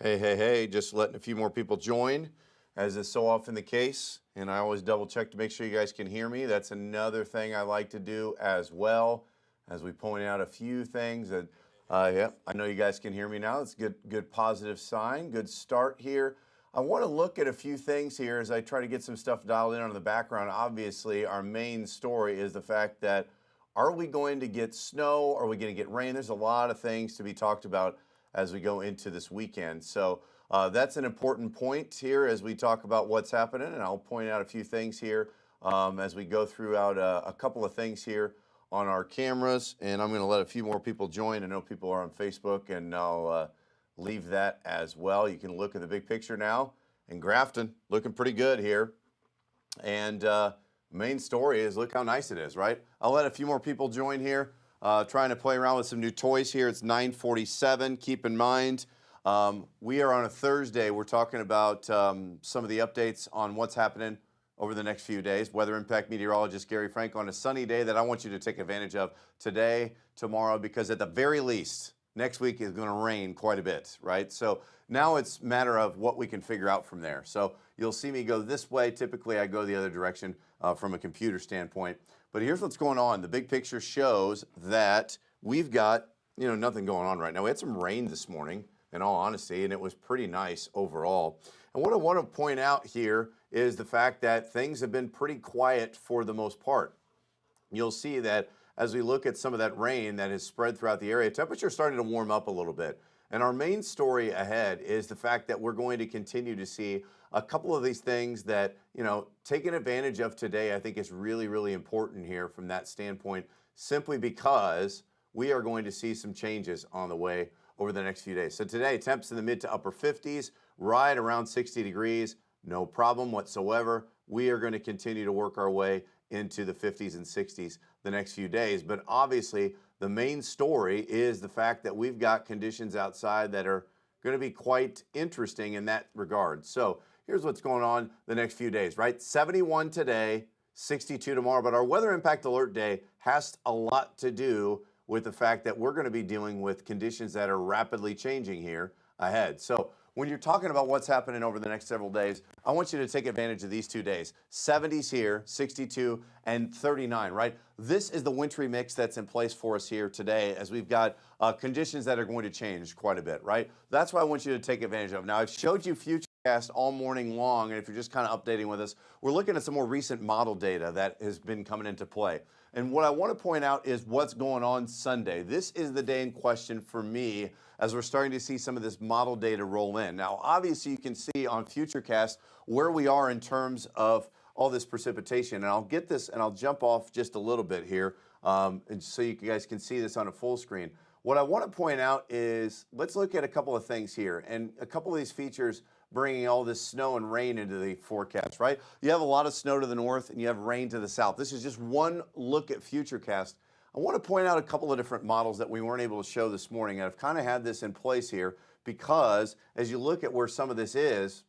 Hey, hey, hey, just letting a few more people join, as is so often the case. And I always double check to make sure you guys can hear me. That's another thing I like to do as well, as we point out a few things that, yeah, I know you guys can hear me now. It's good positive sign, good start here. I want to look at a few things here as I try to get some stuff dialed in on the background. Obviously, our main story is the fact that are we going to get snow? Are we going to get rain? There's a lot of things to be talked about as we go into this weekend. So that's an important point here as we talk about what's happening, and I'll point out a few things here as we go throughout a couple of things here on our cameras, and I'm going to let a few more people join. I know people are on Facebook, and I'll leave that as well. You can look at the big picture now, and Grafton looking pretty good here. And main story is look how nice it is, right? I'll let a few more people join here. Trying to play around with some new toys here. It's 9:47. Keep in mind, we are on a Thursday. We're talking about some of the updates on what's happening over the next few days. Weather impact meteorologist Gary Frank on a sunny day that I want you to take advantage of today, tomorrow, because at the very least, next week is going to rain quite a bit, right? So now it's a matter of what we can figure out from there. So you'll see me go this way. Typically, I go the other direction from a computer standpoint. But here's what's going on. The big picture shows that we've got, nothing going on right now. We had some rain this morning, in all honesty, and it was pretty nice overall. And what I want to point out here is the fact that things have been pretty quiet for the most part. You'll see that as we look at some of that rain that has spread throughout the area, temperature's starting to warm up a little bit. And our main story ahead is the fact that we're going to continue to see a couple of these things that, taking advantage of today, I think is really, really important here from that standpoint, simply because we are going to see some changes on the way over the next few days. So today, temps in the mid to upper 50s, right around 60 degrees, no problem whatsoever. We are going to continue to work our way into the 50s and 60s the next few days. But obviously, the main story is the fact that we've got conditions outside that are going to be quite interesting in that regard. So here's what's going on the next few days, right? 71 today, 62 tomorrow. But our weather impact alert day has a lot to do with the fact that we're going to be dealing with conditions that are rapidly changing here ahead. So when you're talking about what's happening over the next several days, I want you to take advantage of these 2 days. 70s here, 62 and 39, right? This is the wintry mix that's in place for us here today as we've got conditions that are going to change quite a bit, right? That's what I want you to take advantage of. Now, I've showed you Futurecast all morning long, and if you're just kind of updating with us, we're looking at some more recent model data that has been coming into play. And what I want to point out is what's going on Sunday. This is the day in question for me as we're starting to see some of this model data roll in. Now, obviously, you can see on Futurecast where we are in terms of all this precipitation. And I'll get this, and I'll jump off just a little bit here and so you guys can see this on a full screen. What I want to point out is let's look at a couple of things here. And a couple of these features bringing all this snow and rain into the forecast, right? You have a lot of snow to the north and you have rain to the south. This is just one look at Futurecast. I want to point out a couple of different models that we weren't able to show this morning. I've kind of had this in place here because as you look at where some of this is,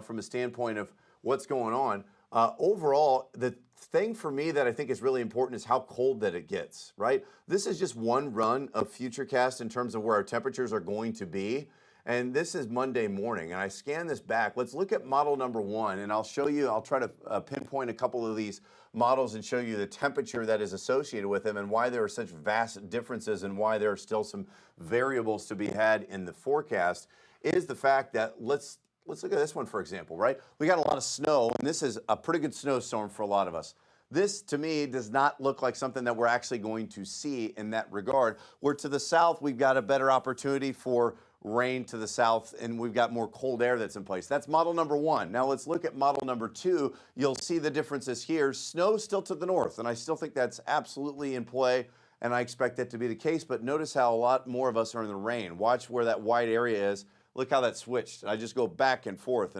from a standpoint of what's going on, overall, the thing for me that I think is really important is how cold that it gets, right? This is just one run of Futurecast in terms of where our temperatures are going to be. And this is Monday morning, and I scan this back. Let's look at model number 1, and I'll show you, I'll try to pinpoint a couple of these models and show you the temperature that is associated with them and why there are such vast differences and why there are still some variables to be had in the forecast is the fact that let's look at this one, for example, right? We got a lot of snow, and this is a pretty good snowstorm for a lot of us. This, to me, does not look like something that we're actually going to see in that regard. Where to the south, we've got a better opportunity for rain to the south, and we've got more cold air that's in place. That's model number 1. Now let's look at model number 2. You'll see the differences here. Snow still to the north, and I still think that's absolutely in play, and I expect that to be the case, but notice how a lot more of us are in the rain. Watch where that white area is. Look how that switched. I just go back and forth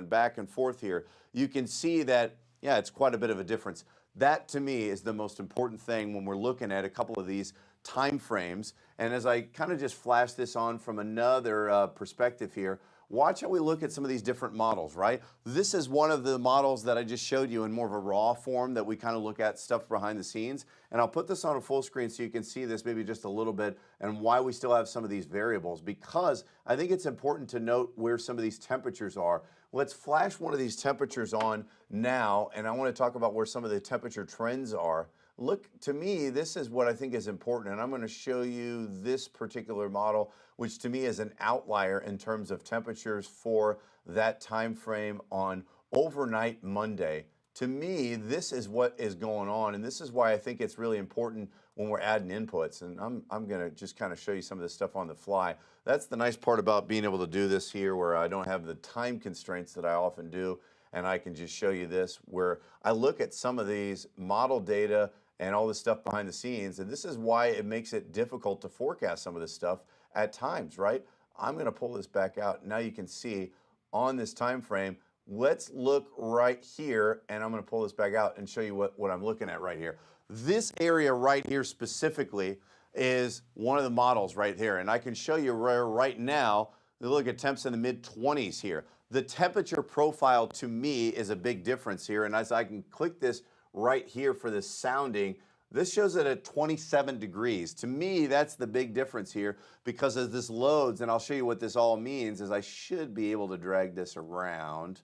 here. You can see that, yeah, it's quite a bit of a difference. That, to me, is the most important thing when we're looking at a couple of these time frames. And as I kind of just flash this on from another perspective here, watch how we look at some of these different models, right? This is one of the models that I just showed you in more of a raw form that we kind of look at stuff behind the scenes. And I'll put this on a full screen so you can see this maybe just a little bit and why we still have some of these variables, because I think it's important to note where some of these temperatures are. Let's flash one of these temperatures on now, and I want to talk about where some of the temperature trends are. Look, to me, this is what I think is important, and I'm going to show you this particular model, which to me is an outlier in terms of temperatures for that time frame on overnight Monday. To me, this is what is going on, and this is why I think it's really important when we're adding inputs. And I'm going to just kind of show you some of this stuff on the fly. That's the nice part about being able to do this here, where I don't have the time constraints that I often do, and I can just show you this, where I look at some of these model data and all this stuff behind the scenes, and this is why it makes it difficult to forecast some of this stuff at times, right? I'm going to pull this back out. Now you can see on this time frame. Let's look right here, and I'm going to pull this back out and show you what I'm looking at right here. This area right here specifically is one of the models right here, and I can show you right now. Look at temps in the mid-20s here. The temperature profile to me is a big difference here, and as I can click this right here for the sounding, this shows it at 27 degrees. To me, that's the big difference here, because as this loads, and I'll show you what this all means, is I should be able to drag this around.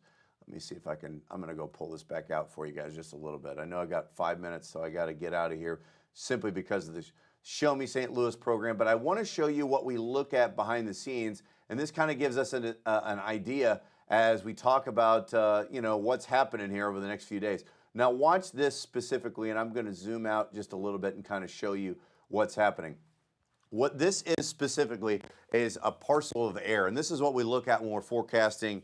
Let me see if I can. I'm going to go pull this back out for you guys just a little bit. I know I got 5 minutes, so I got to get out of here simply because of this Show Me St. Louis program. But I want to show you what we look at behind the scenes, and this kind of gives us an idea as we talk about what's happening here over the next few days. Now watch this specifically, and I'm going to zoom out just a little bit and kind of show you what's happening. What this is specifically is a parcel of air, and this is what we look at when we're forecasting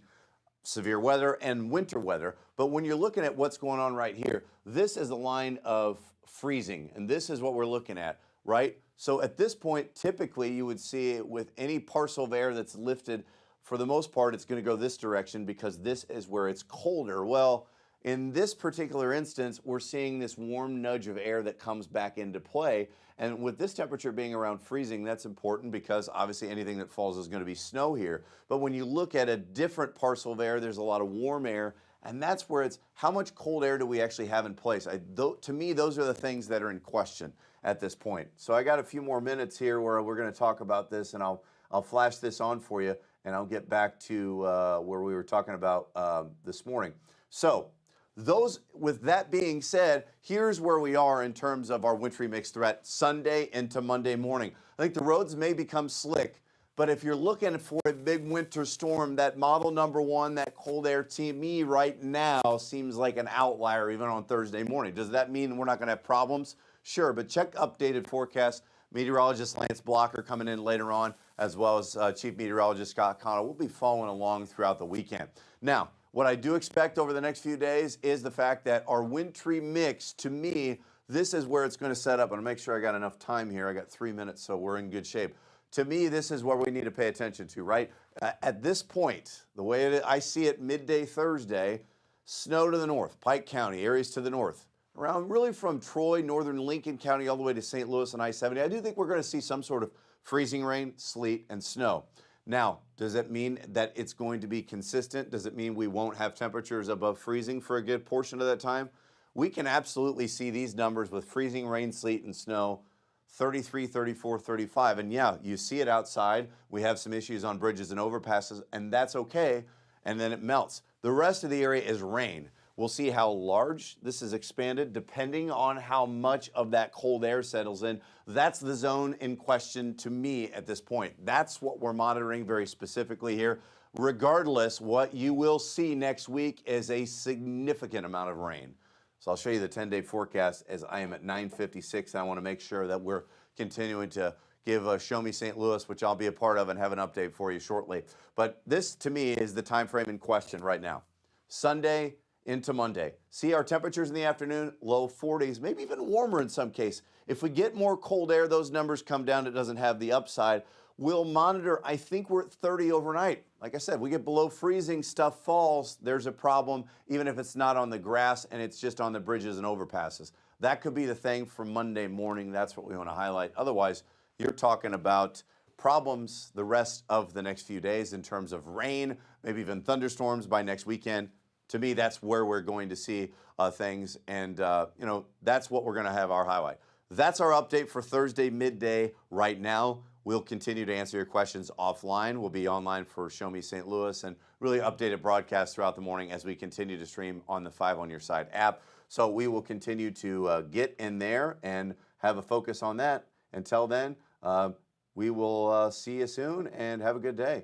severe weather and winter weather. But when you're looking at what's going on right here, this is a line of freezing, and this is what we're looking at, right? So at this point, typically you would see with any parcel of air that's lifted, for the most part, it's going to go this direction because this is where it's colder. Well, in this particular instance, we're seeing this warm nudge of air that comes back into play. And with this temperature being around freezing, that's important because obviously anything that falls is going to be snow here. But when you look at a different parcel of air, there's a lot of warm air. And that's where it's how much cold air do we actually have in place? To me, those are the things that are in question at this point. So I got a few more minutes here where we're going to talk about this, and I'll flash this on for you, and I'll get back to where we were talking about this morning. So with that being said, here's where we are in terms of our wintry mix threat Sunday into Monday morning. I think the roads may become slick, but if you're looking for a big winter storm, that model number one, that cold air to me right now seems like an outlier even on Thursday morning. Does that mean we're not going to have problems? Sure, but check updated forecast. Meteorologist Lance Blocker coming in later on, as well as Chief Meteorologist Scott Connell. We'll be following along throughout the weekend. Now, what I do expect over the next few days is the fact that our wintry mix, to me, this is where it's going to set up. And I'll make sure I got enough time here. I got 3 minutes, so we're in good shape. To me, this is where we need to pay attention to, right? At this point, the way I see it midday Thursday, snow to the north, Pike County, areas to the north, around really from Troy, northern Lincoln County, all the way to St. Louis and I-70. I do think we're going to see some sort of freezing rain, sleet, and snow. Now, does that mean that it's going to be consistent? Does it mean we won't have temperatures above freezing for a good portion of that time? We can absolutely see these numbers with freezing rain, sleet, and snow, 33, 34, 35. And yeah, you see it outside. We have some issues on bridges and overpasses, and that's okay. And then it melts. The rest of the area is rain. We'll see how large this is expanded depending on how much of that cold air settles in. That's the zone in question to me at this point. That's what we're monitoring very specifically here. Regardless, what you will see next week is a significant amount of rain. So I'll show you the 10-day forecast as I am at 9:56. I want to make sure that we're continuing to give Show Me St. Louis, which I'll be a part of and have an update for you shortly. But this, to me, is the time frame in question right now. Sunday into Monday. See our temperatures in the afternoon, low 40s, maybe even warmer in some case. If we get more cold air, those numbers come down. It doesn't have the upside. We'll monitor. I think we're at 30 overnight. Like I said, we get below freezing, stuff falls. There's a problem, even if it's not on the grass and it's just on the bridges and overpasses. That could be the thing for Monday morning. That's what we want to highlight. Otherwise, you're talking about problems the rest of the next few days in terms of rain, maybe even thunderstorms by next weekend. To me, that's where we're going to see things, and that's what we're going to have our highlight. That's our update for Thursday midday right now. We'll continue to answer your questions offline. We'll be online for Show Me St. Louis and really updated broadcasts throughout the morning as we continue to stream on the 5 on Your Side app. So we will continue to get in there and have a focus on that. Until then, we will see you soon and have a good day.